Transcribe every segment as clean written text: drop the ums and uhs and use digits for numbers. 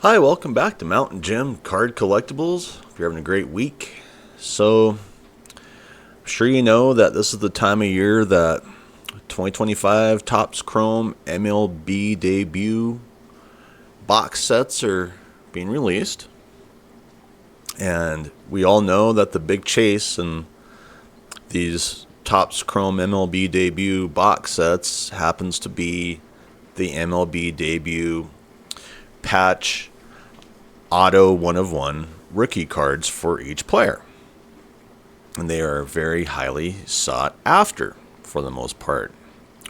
Hi, welcome back to Mountain Gym Card Collectibles. If you're having a great week. I'm sure you know that this is the time of year that 2025 Topps Chrome MLB Debut box sets are being released. And we all know that the big chase in these Topps Chrome MLB Debut box sets happens to be the MLB Debut Patch Auto 1 of 1 rookie cards for each player. And they are very highly sought after for the most part.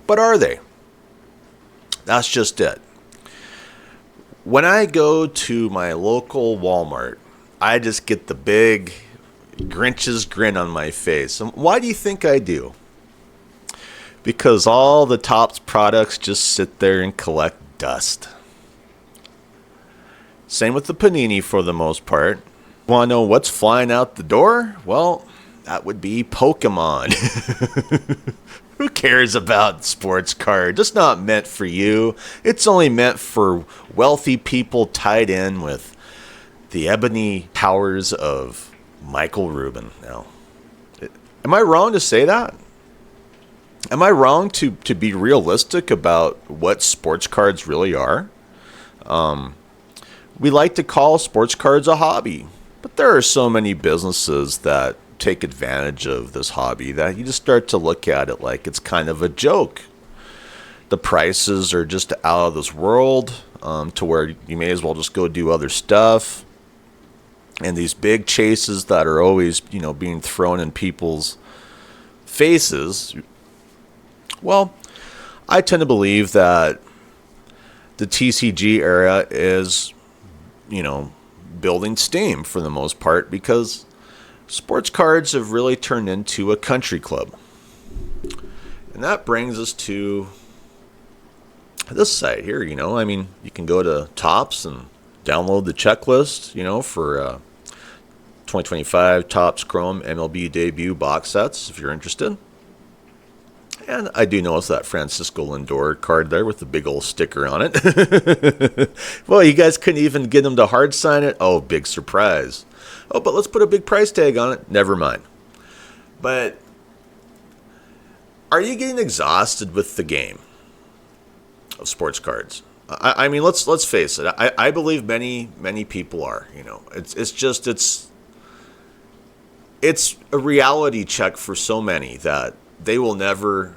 But are they? That's just it. When I go to my local Walmart, I just get the big Grinch's grin on my face. And why do you think I do? Because all the Topps products just sit there and collect dust. Same with the Panini for the most part. Want to know what's flying out the door? Well, that would be Pokemon. Who cares about sports cards? It's not meant for you. It's only meant for wealthy people tied in with the ebony powers of Michael Rubin. Now, am I wrong to say that? Am I wrong to be realistic about what sports cards really are? We like to call sports cards a hobby, but there are so many businesses that take advantage of this hobby that you just start to look at it like it's kind of a joke. The prices are just out of this world, to where you may as well just go do other stuff. And these big chases that are always, being thrown in people's faces. Well, I tend to believe that the TCG era is building steam for the most part, because sports cards have really turned into a country club. And that brings us to this site here, you can go to Topps and download the checklist, for 2025 Topps Chrome MLB Debut box sets if you're interested. And I do notice that Francisco Lindor card there with the big old sticker on it. Well, you guys couldn't even get him to hard sign it? Oh, big surprise. Oh, but let's put a big price tag on it. Never mind. But are you getting exhausted with the game of sports cards? I mean, let's face it. I believe many people are. It's a reality check for so many that they will never,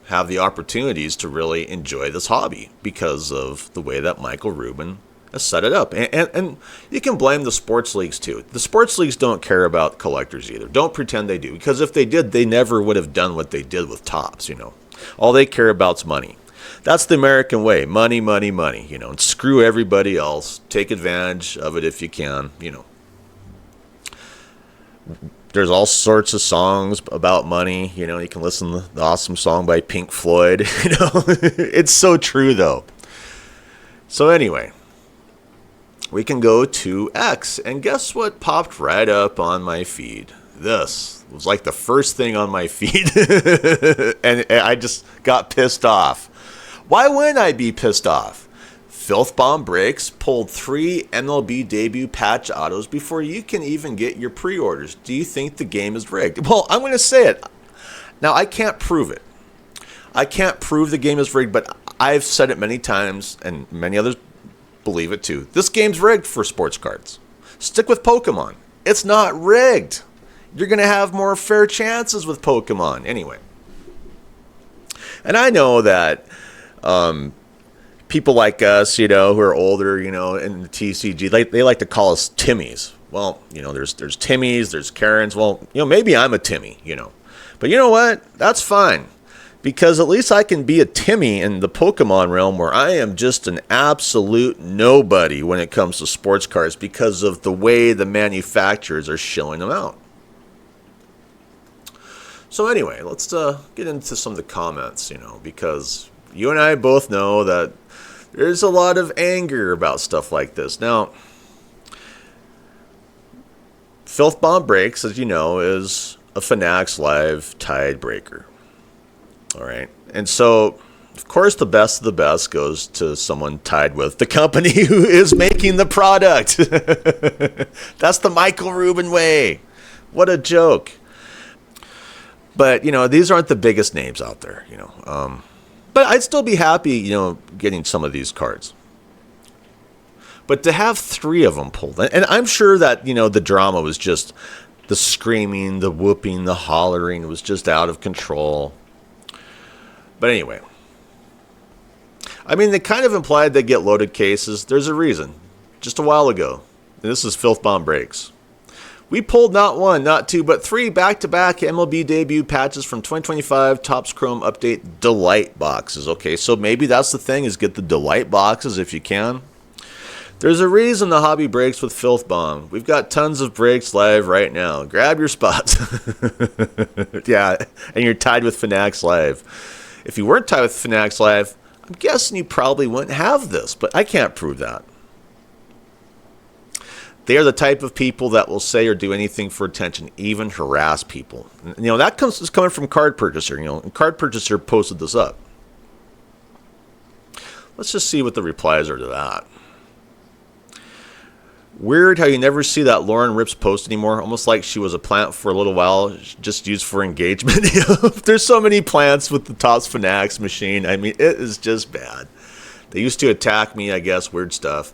have the opportunities to really enjoy this hobby because of the way that Michael Rubin has set it up. And you can blame the sports leagues too. The sports leagues don't care about collectors either. Don't pretend they do, because if they did, they never would have done what they did with Topps. All they care about is money. That's the American way. Money, money, money. And screw everybody else. Take advantage of it if you can. There's all sorts of songs about money. You can listen to the awesome song by Pink Floyd. It's so true, though. So anyway, we can go to X, and guess what popped right up on my feed? This was like the first thing on my feed, and I just got pissed off. Why wouldn't I be pissed off? Filthbomb Breaks pulled 3 MLB Debut Patch autos before you can even get your pre-orders. Do you think the game is rigged? Well, I'm going to say it. Now, I can't prove it. I can't prove the game is rigged, but I've said it many times, and many others believe it too. This game's rigged for sports cards. Stick with Pokemon. It's not rigged. You're going to have more fair chances with Pokemon. Anyway. And I know that people like us, who are older, in the TCG, they like to call us Timmies. Well, there's Timmies, there's Karens. Well, maybe I'm a Timmy, But you know what? That's fine. Because at least I can be a Timmy in the Pokemon realm, where I am just an absolute nobody when it comes to sports cards because of the way the manufacturers are shilling them out. So anyway, let's get into some of the comments, because you and I both know that there's a lot of anger about stuff like this. Now, Filthbomb Breaks, as you know, is a Fanatics Live tied breaker. All right. And so Of course, the best of the best goes to someone tied with the company who is making the product. That's the Michael Rubin way. What a joke. But, these aren't the biggest names out there, But I'd still be happy, getting some of these cards. But to have 3 of them pulled, and I'm sure that, the drama was just the screaming, the whooping, the hollering was just out of control. But anyway, I mean, they kind of implied they get loaded cases. There's a reason. Just a while ago, and this is Filthbomb Breaks. We pulled not 1, not 2, but 3 back-to-back MLB Debut Patches from 2025 Topps Chrome Update Delight boxes. Okay, so maybe that's the thing, is get the Delight boxes if you can. There's a reason the hobby breaks with Filthbomb. We've got tons of breaks live right now. Grab your spots. Yeah, and you're tied with Fanatics Live. If you weren't tied with Fanatics Live, I'm guessing you probably wouldn't have this, but I can't prove that. They are the type of people that will say or do anything for attention, even harass people. That is coming from Card Purchaser. And Card Purchaser posted this up. Let's just see what the replies are to that. Weird how you never see that Lauren Rips post anymore. Almost like she was a plant for a little while, just used for engagement. There's so many plants with the Topps Fanatics machine. I mean, it is just bad. They used to attack me, I guess, weird stuff.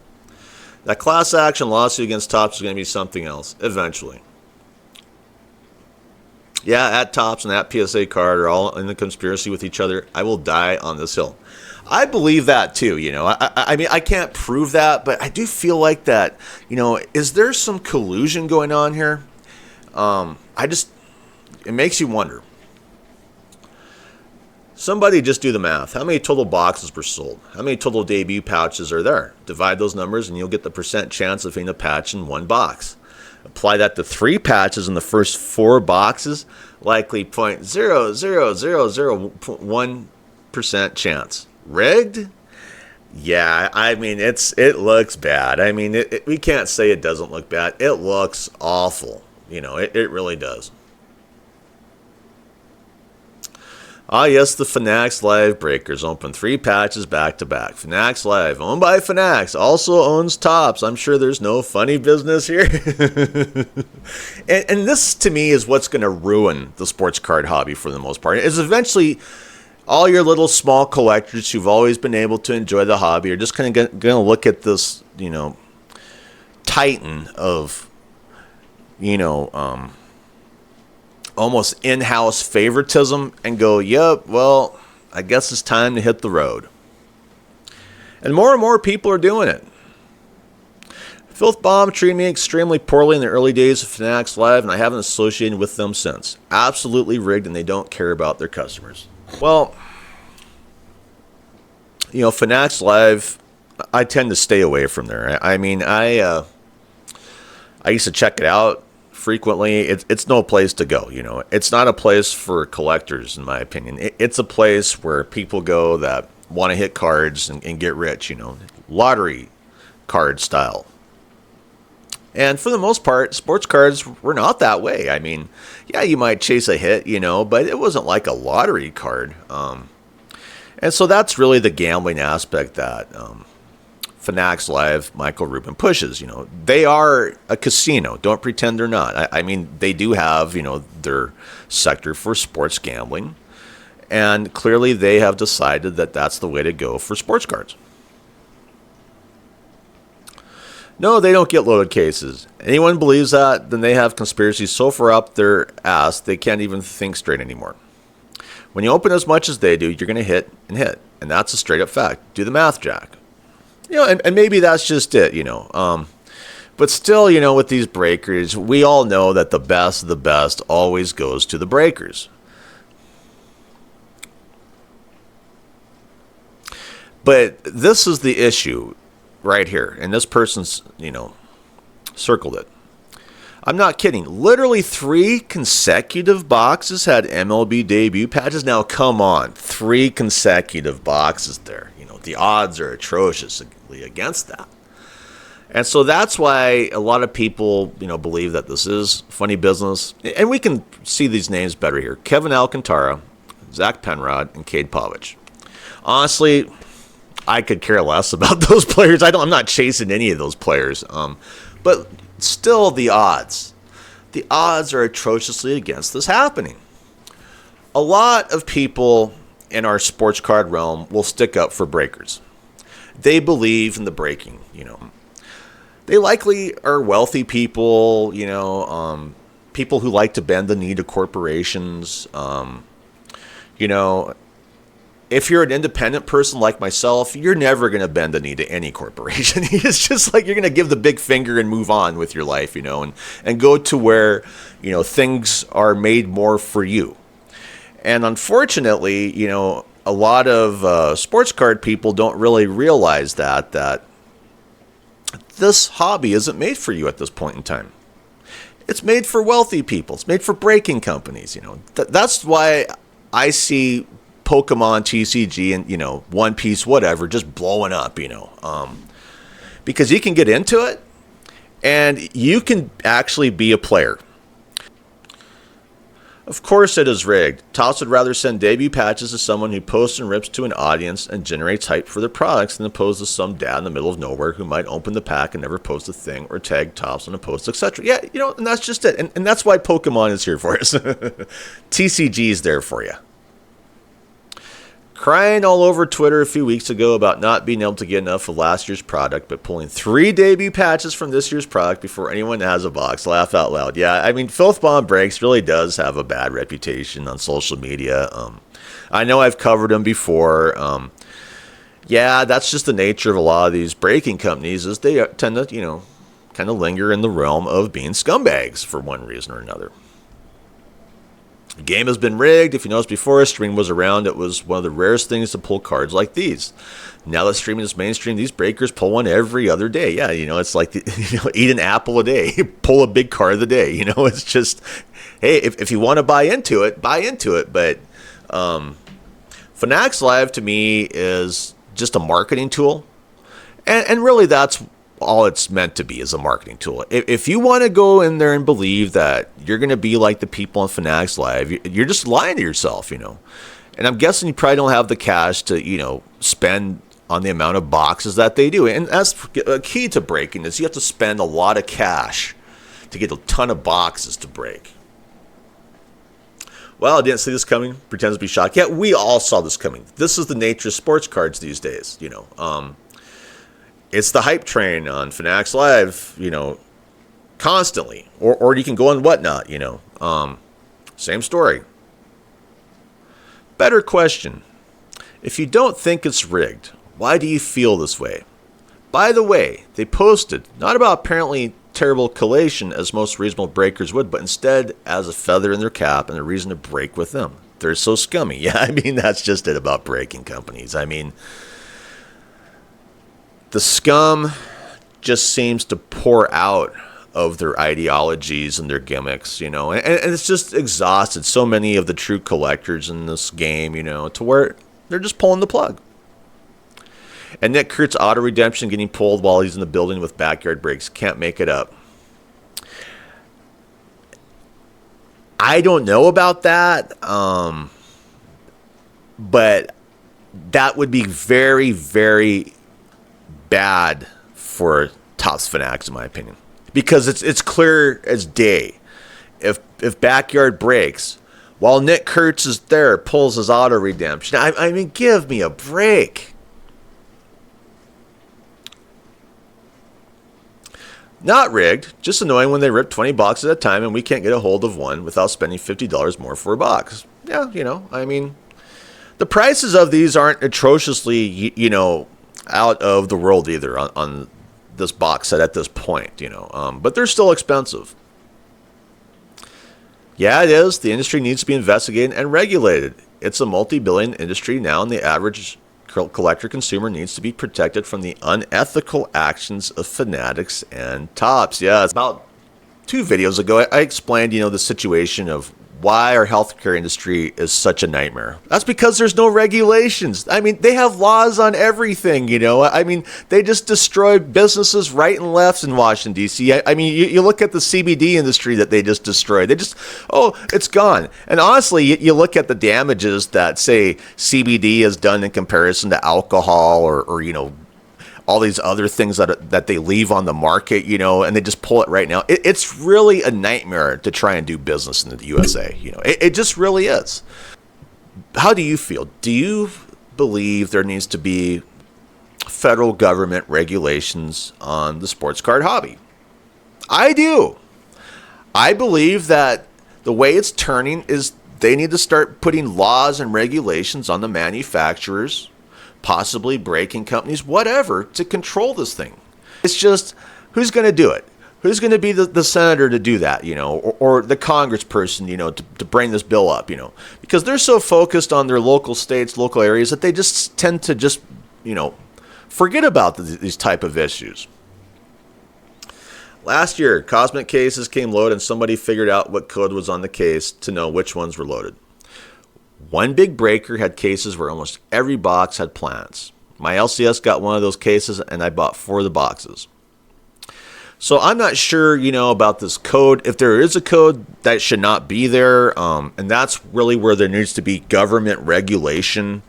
That class action lawsuit against Topps is going to be something else, eventually. Yeah, at Topps and at PSA Card are all in the conspiracy with each other. I will die on this hill. I believe that too, I mean, I can't prove that, but I do feel like that, is there some collusion going on here? It makes you wonder. Somebody just do the math. How many total boxes were sold? How many total debut pouches are there? Divide those numbers and you'll get the percent chance of hitting a patch in 1 box. Apply that to 3 patches in the first 4 boxes, likely 0.00001% chance. Rigged? Yeah, I mean, it looks bad. I mean, we can't say it doesn't look bad. It looks awful. It really does. Ah, yes, the Fanatics Live Breakers open 3 patches back-to-back. Fanatics Live, owned by Fanatics, also owns Topps. I'm sure there's no funny business here. and this, to me, is what's going to ruin the sports card hobby for the most part. Is eventually all your little small collectors who've always been able to enjoy the hobby are just kind of going to look at this, titan of, almost in-house favoritism and go, yep, well, I guess it's time to hit the road. And more people are doing it. Filthbomb treated me extremely poorly in the early days of Fanatics Live, and I haven't associated with them since. Absolutely rigged, and they don't care about their customers. Well, Fanatics Live, I tend to stay away from there. I mean, I used to check it out frequently. It's no place to go. It's not a place for collectors, in my opinion. It's a place where people go that want to hit cards and get rich. Lottery card style. And for the most part, sports cards were not that way. I mean, yeah, you might chase a hit, but it wasn't like a lottery card. And so that's really the gambling aspect that Fanatics Live, Michael Rubin pushes. They are a casino. Don't pretend they're not. I mean, they do have, their sector for sports gambling. And clearly they have decided that that's the way to go for sports cards. No, they don't get loaded cases. Anyone believes that, then they have conspiracies so far up their ass they can't even think straight anymore. When you open as much as they do, you're going to hit and hit. And that's a straight up fact. Do the math, Jack. And maybe that's just it, But still, with these breakers, we all know that the best of the best always goes to the breakers. But this is the issue right here. And this person's, circled it. I'm not kidding. Literally 3 consecutive boxes had MLB debut patches. Now, come on. 3 consecutive boxes there. The odds are atrociously against that. And so that's why a lot of people, believe that this is funny business. And we can see these names better here. Kevin Alcantara, Zach Penrod, and Cade Povich. Honestly, I could care less about those players. I'm not chasing any of those players. But still, the odds are atrociously against this happening. A lot of people in our sports card realm will stick up for breakers. They believe in the breaking, They likely are wealthy people, people who like to bend the knee to corporations. If you're an independent person like myself, you're never going to bend the knee to any corporation. It's just like you're going to give the big finger and move on with your life, and go to where, things are made more for you. And unfortunately, a lot of sports card people don't really realize that this hobby isn't made for you at this point in time. It's made for wealthy people. It's made for breaking companies. That's why I see Pokemon TCG and One Piece, whatever, just blowing up. Because you can get into it, and you can actually be a player. Of course it is rigged. Topps would rather send debut patches to someone who posts and rips to an audience and generates hype for their products than oppose to some dad in the middle of nowhere who might open the pack and never post a thing or tag Topps on a post, etc. Yeah, and that's just it. And that's why Pokemon is here for us. TCG is there for you. Crying all over Twitter a few weeks ago about not being able to get enough of last year's product, but pulling 3 debut patches from this year's product before anyone has a box. Laugh out loud. Yeah, Filthbomb Breaks really does have a bad reputation on social media. I know I've covered them before. Yeah, that's just the nature of a lot of these breaking companies, is they tend to, kind of linger in the realm of being scumbags for one reason or another. The game has been rigged. If you noticed before streaming was around, it was one of the rarest things to pull cards like these. Now that streaming is mainstream, these breakers pull one every other day. Yeah, it's like, eat an apple a day, pull a big card of the day. It's just, hey, if you want to buy into it, buy into it. But Fanatics Live to me is just a marketing tool. And really that's all it's meant to be, is a marketing tool. If you want to go in there and believe that you're going to be like the people on Fanatics Live, you're just lying to yourself, And I'm guessing you probably don't have the cash to, spend on the amount of boxes that they do. And that's a key to breaking, is you have to spend a lot of cash to get a ton of boxes to break. Well, I didn't see this coming. Pretends to be shocked. Yeah, we all saw this coming. This is the nature of sports cards these days, It's the hype train on Fanatics Live, constantly. Or you can go on Whatnot, Same story. Better question. If you don't think it's rigged, why do you feel this way? By the way, they posted, not about apparently terrible collation as most reasonable breakers would, but instead as a feather in their cap and a reason to break with them. They're so scummy. Yeah, that's just it about breaking companies. The scum just seems to pour out of their ideologies and their gimmicks, and it's just exhausted so many of the true collectors in this game, to where they're just pulling the plug. And Nick Kurt's auto redemption getting pulled while he's in the building with backyard breaks. Can't make it up. I don't know about that, but that would be very, very bad for Topps Fanatics, in my opinion, because it's clear as day. If backyard breaks while Nick Kurtz is there, pulls his auto redemption, give me a break. Not rigged, just annoying when they rip 20 boxes at a time and we can't get a hold of one without spending $50 more for a box. Yeah, the prices of these aren't atrociously, out of the world either on this box set at this point, but they're still expensive. Yeah, it is. The industry needs to be investigated and regulated. It's a multi-billion industry now, and the average collector consumer needs to be protected from the unethical actions of Fanatics and Topps. Yeah, it's about 2 videos ago I explained, the situation of why our healthcare industry is such a nightmare. That's because there's no regulations. I mean, they have laws on everything, you know. I mean, they just destroy businesses right and left in Washington, D.C. I mean, you look at the CBD industry that they just destroyed. They just, oh, it's gone. And honestly, you look at the damages that, say, CBD has done in comparison to alcohol or you know, all these other things that they leave on the market, you know, and they just pull it right now. It's really a nightmare to try and do business in the USA. You know, it just really is. How do you feel? Do you believe there needs to be federal government regulations on the sports card hobby? I do. I believe that the way it's turning is they need to start putting laws and regulations on the manufacturers, possibly breaking companies, whatever, to control this thing. It's just, who's going to do it? Who's going to be the senator to do that, you know, or the congressperson, you know, to bring this bill up, you know, because they're so focused on their local states, local areas, that they just tend to just, you know, forget about these type of issues. Last year, cosmetic cases came loaded and somebody figured out what code was on the case to know which ones were loaded. One big breaker had cases where almost every box had plants. My LCS got one of those cases and I bought 4 of the boxes. So I'm not sure, you know, about this code. If there is a code, that should not be there. And that's really where there needs to be government regulation.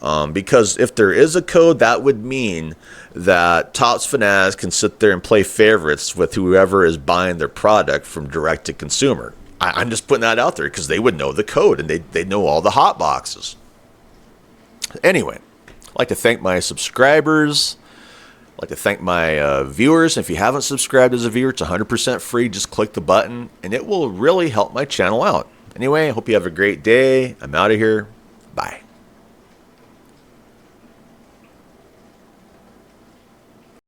Because if there is a code, that would mean that Topps Fanatics can sit there and play favorites with whoever is buying their product from direct to consumer. I'm just putting that out there because they would know the code and they know all the hot boxes. Anyway, I'd like to thank my subscribers. I'd like to thank my viewers. If you haven't subscribed as a viewer, it's 100% free. Just click the button and it will really help my channel out. Anyway, I hope you have a great day. I'm out of here. Bye.